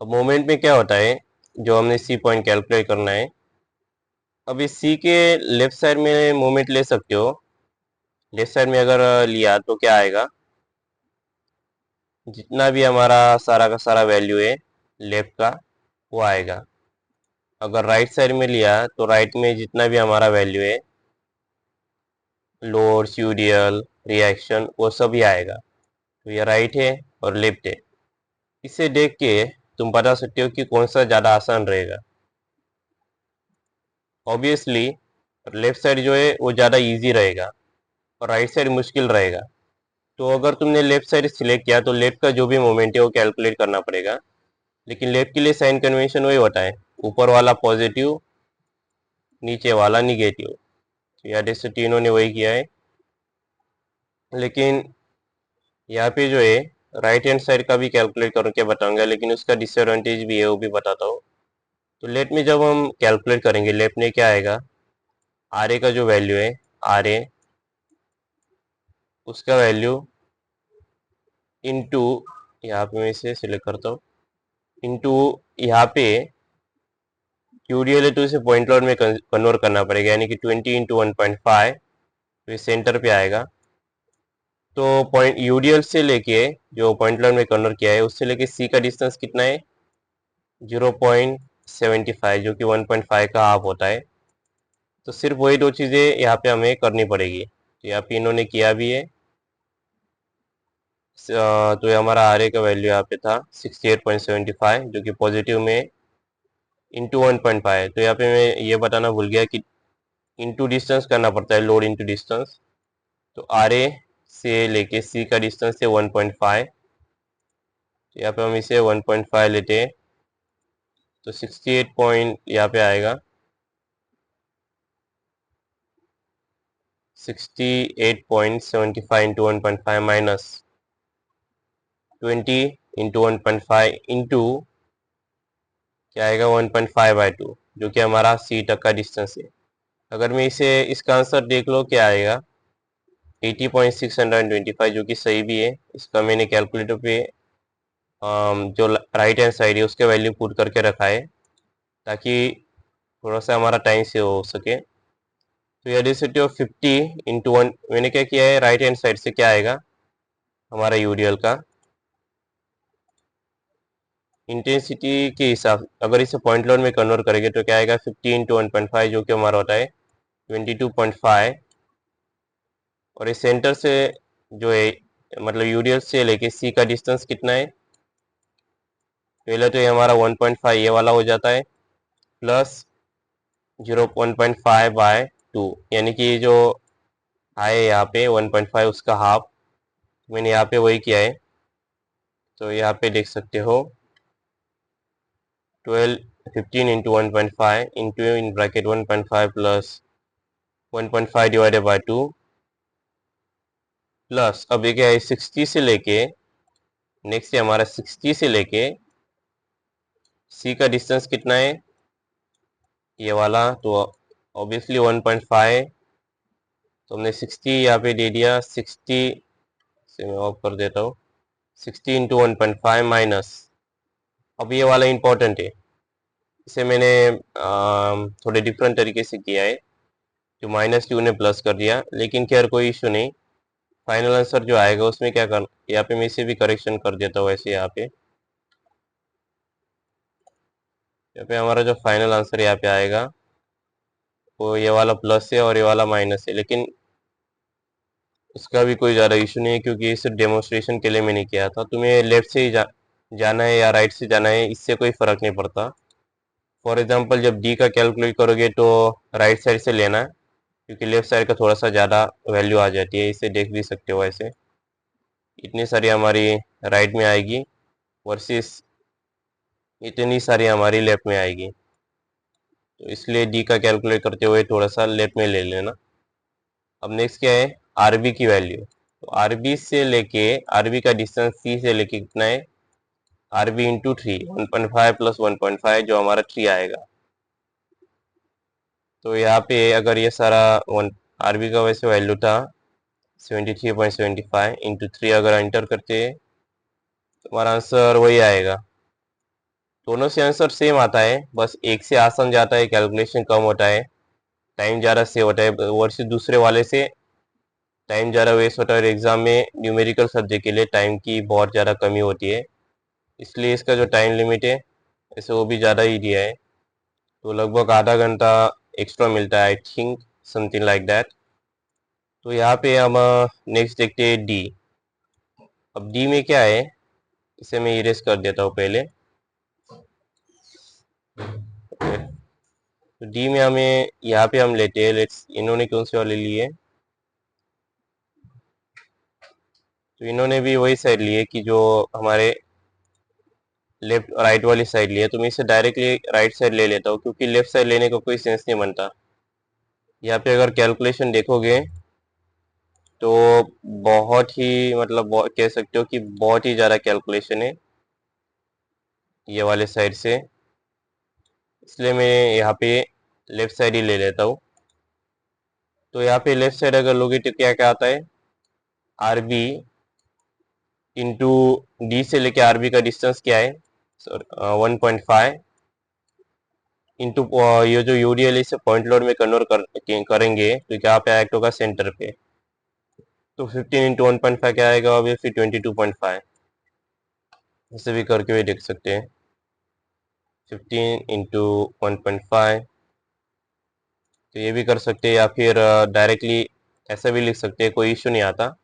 अब मोमेंट में क्या होता है, जो हमने सी पॉइंट कैलकुलेट करना है, अब इस सी के लेफ्ट साइड में मोमेंट ले सकते हो। लेफ्ट साइड में अगर लिया तो क्या आएगा, जितना भी हमारा सारा का सारा वैल्यू है लेफ्ट का वो आएगा। अगर राइट साइड में लिया तो राइट में जितना भी हमारा वैल्यू है, लोड यूडीएल रिएक्शन वो सब ही आएगा। तो ये राइट है और लेफ्ट है। इसे देख के तुम बता सकते हो कि कौन सा ज़्यादा आसान रहेगा। ऑब्वियसली लेफ्ट साइड जो है वो ज़्यादा इजी रहेगा और राइट साइड मुश्किल रहेगा। तो अगर तुमने लेफ्ट साइड सिलेक्ट किया तो लेफ्ट का जो भी मोमेंट है वो कैलकुलेट करना पड़ेगा। लेकिन लेफ्ट के लिए साइन कन्वेंशन वही होता है, ऊपर वाला पॉजिटिव नीचे वाला निगेटिव। तो यहाँ देख सकते इन्होंने वही किया है। लेकिन यहाँ पे जो है राइट हैंड साइड का भी कैलकुलेट करके बताऊंगा, लेकिन उसका डिसएडवांटेज भी है वो भी बताता हूँ। तो लेफ्ट में जब हम कैलकुलेट करेंगे, लेफ्ट में क्या आएगा, आर ए का जो वैल्यू है आर ए, उसका वैल्यू इंटू, यहाँ पे मैं इसे सिलेक्ट करता हूँ, इंटू यहाँ पे क्यूडीएल है तो इसे पॉइंट क्लाउड में कन्वर्ट करना पड़ेगा, यानी कि 20 इंटू 1.5, तो ये सेंटर पे आएगा। तो पॉइंट यूडीएल से लेके जो पॉइंट लोड में कन्वर्ट किया है उससे लेके सी का डिस्टेंस कितना है 0.75 जो कि 1.5 का हाफ होता है। तो सिर्फ वही दो चीज़ें यहाँ पे हमें करनी पड़ेगी। तो यहाँ पे इन्होंने किया भी है। तो ये हमारा आर ए का वैल्यू यहाँ पे था 68.75 जो कि पॉजिटिव में इंटू 1.5। तो यहाँ पे मैं ये बताना भूल गया कि इंटू डिस्टेंस करना पड़ता है, लोड इंटू डिस्टेंस। तो आर ए से लेके सी का डिस्टेंस है 1.5। तो यहाँ पे हम इसे 1.5 लेते हैं तो 68 पॉइंट यहाँ पे आएगा 68.75 इंटू 1.5 माइनस 20 इंटू 1.5 इंटू क्या आएगा 1.5/2 जो कि हमारा सी तक का डिस्टेंस है। अगर मैं इसे इसका आंसर देख लो क्या आएगा 80.625 जो कि सही भी है। इसका मैंने कैलकुलेटर पे जो राइट हैंड साइड है उसके वैल्यू पुट करके रखा है ताकि थोड़ा सा हमारा टाइम से हो सके। तो यह डेंसिटी ऑफ 50 इंटू 1 मैंने क्या किया है राइट हैंड साइड से क्या आएगा हमारा यूडीएल का इंटेंसिटी के हिसाब अगर इसे पॉइंट लोड में कन्वर्ट करेंगे तो क्या आएगा 50 इंटू 1.5 जो कि हमारा होता है 22.5। और इस सेंटर से जो है मतलब यूडीएल से लेके सी का डिस्टेंस कितना है पहले तो ये हमारा 1.5 ये वाला हो जाता है प्लस 0.5/2 यानी कि जो है यहाँ पे 1.5 उसका हाफ मैंने यहाँ पे वही किया है। तो यहाँ पे देख सकते हो 15 into 1.5 into in bracket 1.5 plus 1.5 divided by 2 plus अब ये क्या है 60 से लेके नेक्स्ट है हमारा 60 से लेके सी का डिस्टेंस कितना है ये वाला तो ऑब्वियसली 1.5। तो हमने 60 यहाँ पे दे दिया 60 से मैं ऑफ कर देता हूँ 60 इंटू 1.5 माइनस अब ये वाला इंपॉर्टेंट है। इसे मैंने थोड़े डिफरेंट तरीके से किया है जो माइनस क्यू ने प्लस कर दिया लेकिन खैर कोई इशू नहीं। फाइनल आंसर जो आएगा उसमें क्या कर यहाँ पे मैं इसे भी करेक्शन कर देता हूँ ऐसे यहाँ पे हमारा जो फाइनल आंसर यहाँ पे आएगा वो ये वाला प्लस है और ये वाला माइनस है लेकिन उसका भी कोई ज़्यादा इशू नहीं है क्योंकि ये सिर्फ डेमोन्स्ट्रेशन के लिए मैंने किया था। तुम्हें लेफ्ट से ही जाना है या राइट से जाना है इससे कोई फ़र्क नहीं पड़ता। फॉर एग्जांपल जब डी का कैलकुलेट करोगे तो राइट साइड से लेना है क्योंकि लेफ्ट साइड का थोड़ा सा ज़्यादा वैल्यू आ जाती है। इसे देख भी सकते हो ऐसे इतनी सारी हमारी राइट में आएगी वर्सेस इतनी सारी हमारी लेफ्ट में आएगी। तो इसलिए डी का कैलकुलेट करते हुए थोड़ा सा लेफ्ट में ले लेना। अब नेक्स्ट क्या है आरबी की वैल्यू। तो आरबी से लेके आरबी का डिस्टेंस सी से लेके कितना है आरबी इंटू 3 1.5 प्लस 1.5 जो हमारा 3 आएगा। तो यहाँ पे अगर ये सारा वन आरबी का वैसे वैल्यू था 73.75 इंटू 3 अगर एंटर करते हैं तो हमारा आंसर वही आएगा। दोनों से आंसर सेम आता है बस एक से आसान जाता है कैलकुलेशन कम होता है टाइम ज़्यादा सेव होता है वर्सेस दूसरे वाले से टाइम ज़्यादा वेस्ट होता है और एग्जाम में न्यूमेरिकल सब्जेक्ट के लिए टाइम की बहुत ज़्यादा कमी होती है इसलिए इसका जो टाइम लिमिट है ऐसे वो भी ज़्यादा ही दिया है। तो लगभग आधा घंटा एक्स्ट्रा मिलता है I think something like that. तो यहाँ पे हम नेक्स्ट देखते हैं डी। अब डी में क्या है इसे मैं इरेज कर देता हूँ पहले। तो डी में हमें यहाँ पे हम लेते हैं लेट्स इन्होंने कौन से वाले लिए तो इन्होंने भी वही साइड लिए कि जो हमारे लेफ्ट राइट वाली साइड लिए तो मैं इसे डायरेक्टली राइट साइड ले लेता हूँ क्योंकि लेफ्ट साइड लेने का कोई सेंस नहीं बनता। यहाँ पे अगर कैलकुलेशन देखोगे तो बहुत ही मतलब कह सकते हो कि बहुत ही ज़्यादा कैलकुलेशन है ये वाले साइड से इसलिए मैं यहाँ पे लेफ्ट साइड ही ले लेता हूँ। तो यहाँ पे लेफ्ट साइड अगर लोगे तो क्या क्या आता है आर बी इंटू डी से लेके आर बी का डिस्टेंस क्या है 1.5 इंटू ये जो यूडीएल इसे पॉइंट लोड में कन्वर्ट करेंगे तो क्या पे एक्ट होगा सेंटर पे तो 15 इंटू 1.5 क्या आएगा, ऑब्वियसली 22.5। इसे भी करके भी देख सकते हैं। 15 इंटू 1.5, तो ये भी कर सकते हैं, या फिर डायरेक्टली ऐसा भी लिख सकते हैं, कोई इशू नहीं आता।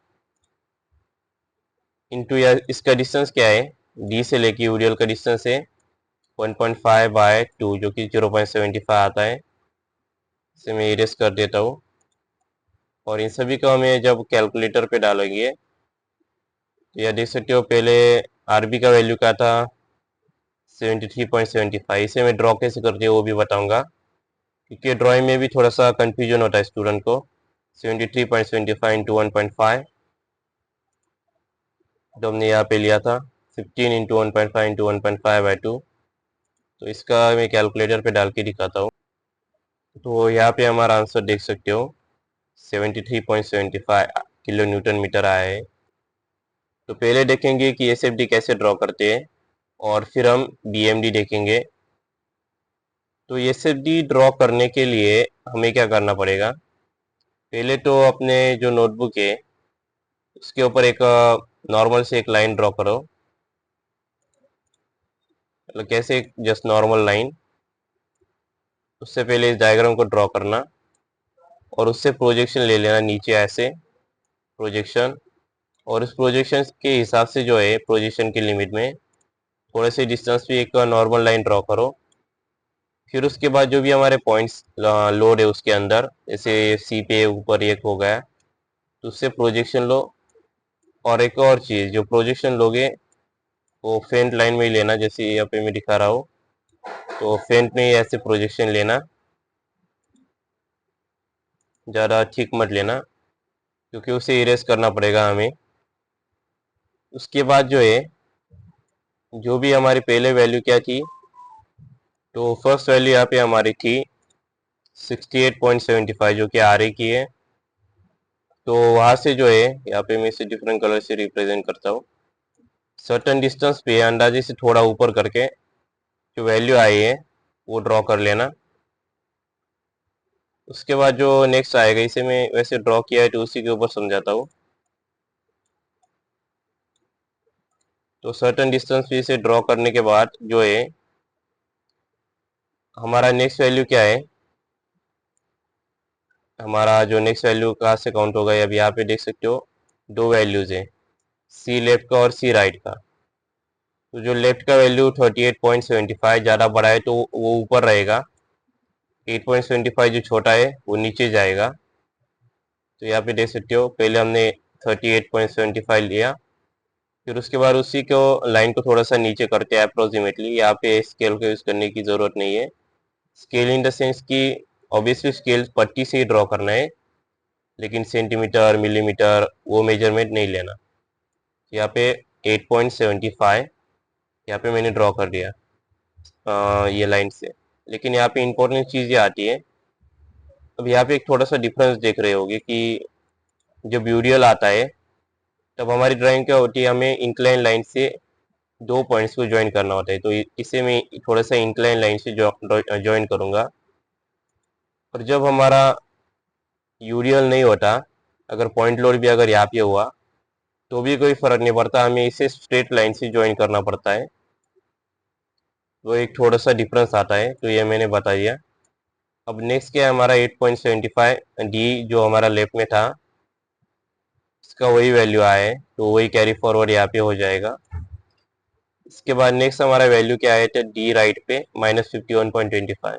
इंटू, या इसका डिस्टेंस क्या है, डी से लेके यूरियल का डिस्टेंस है 1.5/2, जो कि 0.75 आता है। इसे मैं इरेज कर देता हूँ। और इन सभी को हमें जब कैलकुलेटर पे डालेंगे, तो यह देख सकते हो, पहले आरबी का वैल्यू क्या था, 73.75। इसे मैं ड्रॉ कैसे करते हैं वो भी बताऊंगा, क्योंकि ड्राइंग में भी थोड़ा सा कंफ्यूजन होता है स्टूडेंट को। 73.75 इंटू 1.5, जो हमने यहाँ पे लिया था 15 इंटू 1.5 इंटू 1.5/2। तो इसका मैं कैलकुलेटर पे डाल के दिखाता हूँ। तो यहाँ पे हमारा आंसर देख सकते हो, 73.75 किलो न्यूटन मीटर आया है। तो पहले देखेंगे कि एसएफडी कैसे ड्रॉ करते हैं, और फिर हम बीएमडी देखेंगे। तो एसएफडी ड्रॉ करने के लिए हमें क्या करना पड़ेगा, पहले तो अपने जो नोटबुक है उसके ऊपर एक नॉर्मल से एक लाइन ड्रॉ करो। मतलब कैसे, जस्ट नॉर्मल लाइन। उससे पहले इस डायग्राम को ड्रॉ करना, और उससे प्रोजेक्शन ले लेना नीचे ऐसे, प्रोजेक्शन। और उस प्रोजेक्शन के हिसाब से जो है प्रोजेक्शन के लिमिट में थोड़े से डिस्टेंस पे एक नॉर्मल लाइन ड्रॉ करो। फिर उसके बाद जो भी हमारे पॉइंट्स लोड है उसके अंदर, जैसे सी पे ऊपर एक हो गया, तो उससे प्रोजेक्शन लो। और एक और चीज़, जो प्रोजेक्शन लोगे वो फेंट लाइन में ही लेना, जैसे यहाँ पे मैं दिखा रहा हूँ। तो फेंट में ही ऐसे प्रोजेक्शन लेना, ज़्यादा ठीक मत लेना, क्योंकि उसे इरेज करना पड़ेगा हमें। उसके बाद जो है, जो भी हमारी पहले वैल्यू क्या थी, तो फर्स्ट वैल्यू यहाँ पे हमारी थी 68.75, जो कि आर ए की है। तो वहाँ से जो है, यहाँ पे मैं इसे डिफरेंट कलर से रिप्रेजेंट करता हूँ। सर्टन डिस्टेंस पे अंदाजे से थोड़ा ऊपर करके जो वैल्यू आई है वो ड्रॉ कर लेना। उसके बाद जो नेक्स्ट आएगा, इसे मैं वैसे ड्रॉ किया है तो उसी के ऊपर समझाता हूँ। तो सर्टन डिस्टेंस पे इसे ड्रॉ करने के बाद जो है, हमारा नेक्स्ट वैल्यू क्या है, हमारा जो नेक्स्ट वैल्यू कहाँ से काउंट होगा, अब यहाँ पे देख सकते हो दो वैल्यूज है, सी लेफ्ट का और सी राइट का। तो जो लेफ्ट का वैल्यू 38.75 ज़्यादा बड़ा है तो वो ऊपर रहेगा, 8.75 जो छोटा है वो नीचे जाएगा। तो यहाँ पे देख सकते हो, पहले हमने 38.75 लिया, फिर उसके बाद उसी को लाइन को थोड़ा सा नीचे करते हैं अप्रोक्सीमेटली। यहाँ पे स्केल को यूज़ करने की ज़रूरत नहीं है। स्केल इन द सेंस कि ऑब्वियसली स्केल पट्टी से ही ड्रॉ करना है, लेकिन सेंटीमीटर मिलीमीटर वो मेजरमेंट नहीं लेना। यहाँ पे 8.75 यहाँ पे मैंने ड्रॉ कर दिया ये लाइन से। लेकिन यहाँ पे इम्पोर्टेंट चीज़ ये आती है, अब यहाँ पे एक थोड़ा सा डिफरेंस देख रहे होगे कि जब यूरियल आता है तब हमारी ड्राइंग क्या होती है, हमें इंक्लाइन लाइन से दो पॉइंट्स को ज्वाइन करना होता है। तो इसे मैं थोड़ा सा इंक्लाइन लाइन से ज्वाइन करूँगा। और जब हमारा यूरियल नहीं होता, अगर पॉइंट लोड भी अगर यहाँ पे हुआ तो भी कोई फर्क नहीं पड़ता, हमें इसे स्ट्रेट लाइन से ज्वाइन करना पड़ता है। तो एक थोड़ा सा डिफरेंस आता है, तो ये मैंने बता दिया। अब नेक्स्ट क्या है हमारा 8.75 डी, जो हमारा लेफ्ट में था इसका वही वैल्यू आया है, तो वही कैरी फॉरवर्ड यहाँ पे हो जाएगा। इसके बाद नेक्स्ट हमारा वैल्यू क्या आया था डी राइट पे, -51.25।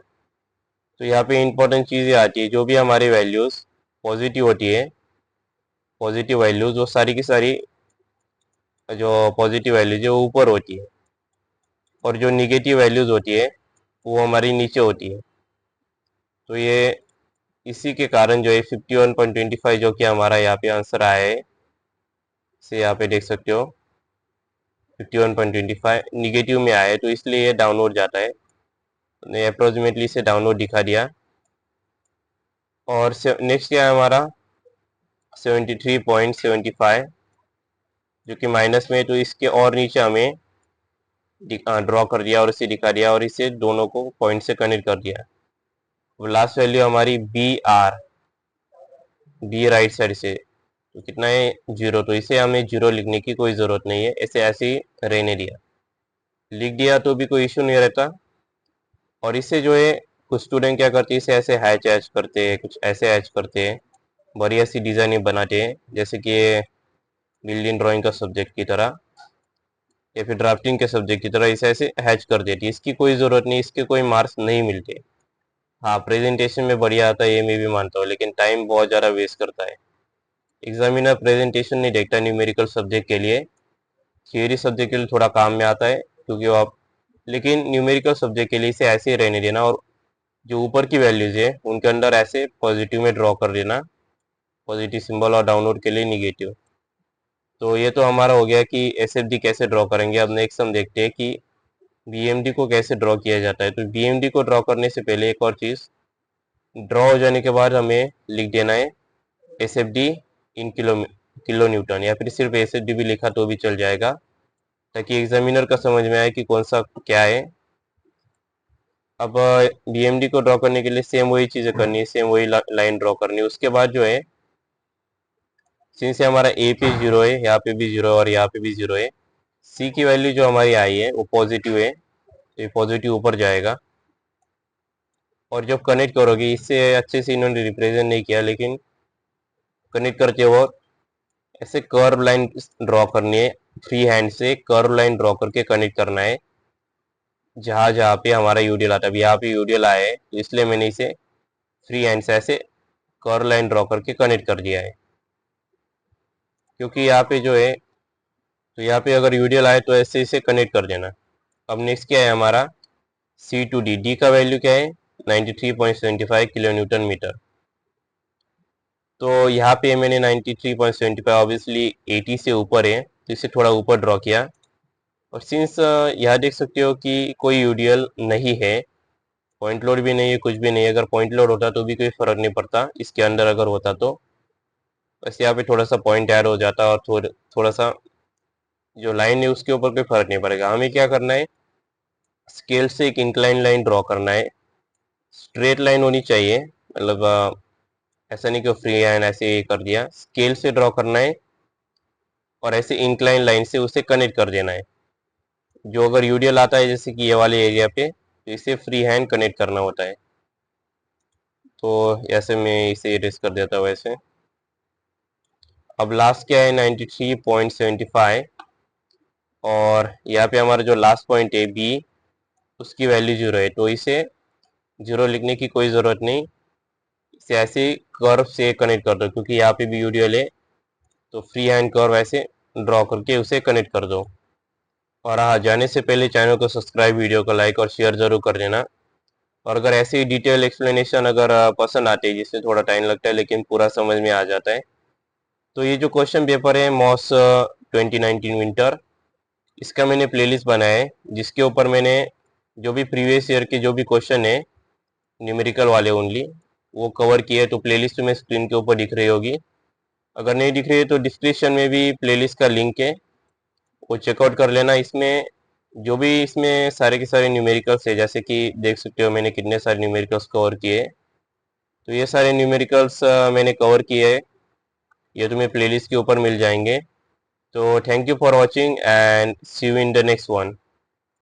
तो यहाँ पे इंपॉर्टेंट चीज़ें आती है, जो भी हमारी वैल्यूज़ पॉजिटिव होती है, पॉजिटिव वैल्यूज़ वो सारी की सारी, जो पॉजिटिव वैल्यूज है वो ऊपर होती है, और जो निगेटिव वैल्यूज़ होती है वो हमारी नीचे होती है। तो ये इसी के कारण जो है 51.25 जो कि हमारा यहाँ पे आंसर आया है, इसे यहाँ पे देख सकते हो 51.25 निगेटिव में आया है, तो इसलिए ये डाउनवर्ड जाता है। ने अप्रोक्सीमेटली से डाउनवर्ड दिखा दिया। और नेक्स्ट क्या है हमारा 73.75, जो कि माइनस में है, तो इसके और नीचे हमें ड्रॉ कर दिया और इसे दिखा दिया, और इसे दोनों को पॉइंट से कनेक्ट कर दिया। लास्ट वैल्यू हमारी B R, B right side से, तो कितना है 0, तो इसे हमें 0 लिखने की कोई ज़रूरत नहीं है, ऐसे ही रहने दिया। लिख दिया तो भी कोई इशू नहीं रहता। और इसे जो है कुछ स्टूडेंट क्या करते हैं, इसे ऐसे हैच ऐच करते हैं, कुछ ऐसे हैच करते हैं, बढ़िया सी डिज़ाइन बनाते हैं, जैसे कि बिल्डिंग ड्राइंग का सब्जेक्ट की तरह या फिर ड्राफ्टिंग के सब्जेक्ट की तरह इसे ऐसे हैच कर देती है। इसकी कोई ज़रूरत नहीं, इसके कोई मार्क्स नहीं मिलते। हाँ, प्रेजेंटेशन में बढ़िया आता है, ये मैं भी मानता हूँ, लेकिन टाइम बहुत ज़्यादा वेस्ट करता है। एग्जामिनर प्रेजेंटेशन नहीं देखता न्यूमेरिकल सब्जेक्ट के लिए, थियरी सब्जेक्ट के लिए थोड़ा काम में आता है, क्योंकि वो आप, लेकिन न्यूमेरिकल सब्जेक्ट के लिए इसे ऐसे ही रहने देना, और जो ऊपर की वैल्यूज है उनके अंदर ऐसे पॉजिटिव में ड्रॉ कर देना, पॉजिटिव सिंबल, और डाउनवर्ड के लिए निगेटिव। तो ये तो हमारा हो गया कि एसएफडी कैसे ड्रॉ करेंगे। अब नेक्स्ट हम देखते हैं कि बीएमडी को कैसे ड्रॉ किया जाता है। तो बीएमडी को ड्रॉ करने से पहले एक और चीज़, ड्रॉ हो जाने के बाद हमें लिख देना है एसएफडी इन किलो न्यूटन, या फिर सिर्फ एसएफडी भी लिखा तो भी चल जाएगा, ताकि एग्जामिनर का समझ में आए कि कौन सा क्या है। अब बीएमडी को ड्रॉ करने के लिए सेम वही चीज़ें करनी है, सेम वही लाइन ड्रॉ करनी है। उसके बाद जो है, सिंस हमारा ए पे 0 है, यहाँ पे भी 0 है और यहाँ पे भी 0 है, सी की वैल्यू जो हमारी आई है वो पॉजिटिव है, तो ये पॉजिटिव ऊपर जाएगा। और जब कनेक्ट करोगे, इससे अच्छे से इन्होंने रिप्रेजेंट नहीं किया, लेकिन कनेक्ट करते वक्त ऐसे कर्व लाइन ड्रॉ करनी है, फ्री हैंड से कर्व लाइन ड्रॉ करके कनेक्ट करना है जहाँ जहाँ पे हमारा यूडीएल आता है। यहाँ पे यूडीएल आया है, तो इसलिए मैंने इसे फ्री हैंड से ऐसे कर्व लाइन ड्रॉ करके कनेक्ट कर दिया है, क्योंकि यहाँ पे जो है, तो यहाँ पे अगर यूडीएल आए तो ऐसे इसे कनेक्ट कर देना। अब नेक्स्ट क्या है हमारा, सी टू डी, डी का वैल्यू क्या है 93.75 किलो न्यूटन मीटर। तो यहाँ पे मैंने 93.75 ऑब्वियसली 80 से ऊपर है, तो इसे थोड़ा ऊपर ड्रॉ किया। और सिंस यहाँ देख सकते हो कि कोई यूडीएल नहीं है, पॉइंट लोड भी नहीं है, कुछ भी नहीं है। अगर पॉइंट लोड होता तो भी कोई फर्क नहीं पड़ता, इसके अंदर अगर होता तो बस यहाँ पे थोड़ा सा पॉइंट ऐड हो जाता, और थोड़ा सा जो लाइन है उसके ऊपर कोई फर्क नहीं पड़ेगा। हमें क्या करना है, स्केल से एक इंक्लाइन लाइन ड्रॉ करना है, स्ट्रेट लाइन होनी चाहिए, मतलब ऐसा नहीं कि फ्री हैंड ऐसे कर दिया, स्केल से ड्रॉ करना है और ऐसे इंक्लाइन लाइन से उसे कनेक्ट कर देना है। जो अगर यूडीएल आता है जैसे कि ये वाले एरिया पे, तो इसे फ्री हैंड कनेक्ट करना होता है। तो ऐसे मैं इसे इरेज कर देता हूँ वैसे। अब लास्ट क्या है 93.75, और यहाँ पे हमारा जो लास्ट पॉइंट है बी, उसकी वैल्यू 0 है, तो इसे 0 लिखने की कोई ज़रूरत नहीं, इसे ऐसे कर्व से कनेक्ट कर दो, क्योंकि यहाँ पे भी यूडीएल है, तो फ्री हैंड कर्व ऐसे ड्रॉ करके उसे कनेक्ट कर दो। और हाँ, जाने से पहले चैनल को सब्सक्राइब, वीडियो को लाइक और शेयर ज़रूर कर देना। और अगर ऐसे ही डिटेल एक्सप्लेनेशन अगर पसंद आते हैं, जिससे थोड़ा टाइम लगता है लेकिन पूरा समझ में आ जाता है, तो ये जो क्वेश्चन पेपर है मॉस 2019 विंटर, इसका मैंने प्लेलिस्ट बनाया है, जिसके ऊपर मैंने जो भी प्रीवियस ईयर के जो भी क्वेश्चन है न्यूमेरिकल वाले ओनली, वो कवर किए। तो प्लेलिस्ट में स्क्रीन के ऊपर दिख रही होगी, अगर नहीं दिख रही है तो डिस्क्रिप्शन में भी प्लेलिस्ट का लिंक है, वो चेकआउट कर लेना। इसमें जो भी इसमें सारे के सारे न्यूमेरिकल्स है, जैसे कि देख सकते हो मैंने कितने सारे न्यूमेरिकल्स कवर किए, तो ये सारे न्यूमेरिकल्स मैंने कवर किए हैं, ये तुम्हें प्लेलिस्ट के ऊपर मिल जाएंगे। तो thank you for watching and see you in the next one.